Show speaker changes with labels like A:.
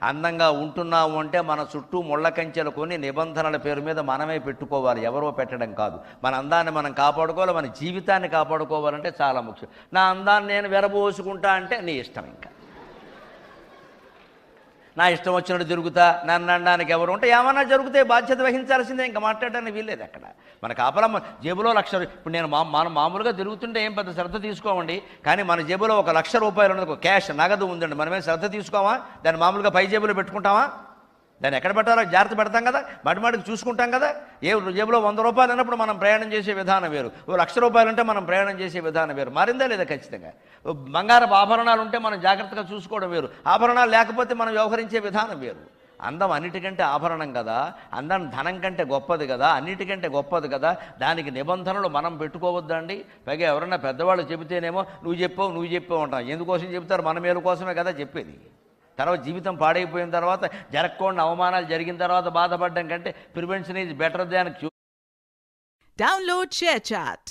A: అందంగా ఉంటున్నాము అంటే మన చుట్టూ ముళ్ళ కంచెలు కొని నిబంధనల పేరు మీద మనమే పెట్టుకోవాలి, ఎవరో పెట్టడం కాదు. మన అందాన్ని మనం కాపాడుకోవాలి, మన జీవితాన్ని కాపాడుకోవాలంటే చాలా ముఖ్యం. నా అందాన్ని నేను వెరబోసుకుంటా అంటే నీ ఇష్టం, ఇంకా నా ఇష్టం వచ్చినట్టు జరుగుతా, నన్ను అనడానికి ఎవరు ఉంటే ఏమన్నా జరిగితే బాధ్యత వహించాల్సిందే, ఇంకా మాట్లాడడానికి వీల్లేదు. అక్కడ మన కాపలా జేబులో ఇప్పుడు నేను మనం మామూలుగా తిరుగుతుంటే ఏం పెద్ద శ్రద్ధ తీసుకోమండి, కానీ మన జేబులో ₹1,00,000 ఉన్నది, క్యాష్ నగదు ఉందండి, మనమేం శ్రద్ధ తీసుకోమా? దాన్ని మామూలుగా పై జేబులో పెట్టుకుంటామా? దాన్ని ఎక్కడ పెట్టాలో జాగ్రత్త పెడతాం కదా, మాటిమాటికి చూసుకుంటాం కదా. జేబులో ₹100 అన్నప్పుడు మనం ప్రయాణం చేసే విధానం వేరు, ₹1,00,000 అంటే మనం ప్రయాణం చేసే విధానం వేరు. మారిందా లేదా? ఖచ్చితంగా. బంగారపు ఆభరణాలు ఉంటే మనం జాగ్రత్తగా చూసుకోవడం వేరు, ఆభరణాలు లేకపోతే మనం వ్యవహరించే విధానం వేరు. అందం అన్నిటికంటే ఆభరణం కదా, అందం ధనం కంటే గొప్పది కదా, అన్నిటికంటే గొప్పది కదా. దానికి నిబంధనలు మనం పెట్టుకోవద్దండి. పైగా ఎవరన్నా పెద్దవాళ్ళు చెబితేనేమో నువ్వు చెప్పావు అంటాం. ఎందుకోసం చెబుతారు? మన మేలు కోసమే కదా చెప్పేది. తర్వాత జీవితం పాడైపోయిన తర్వాత, జరగకుండా అవమానాలు జరిగిన తర్వాత బాధపడడం కంటే prevention is better than cure.
B: Download ShareChat.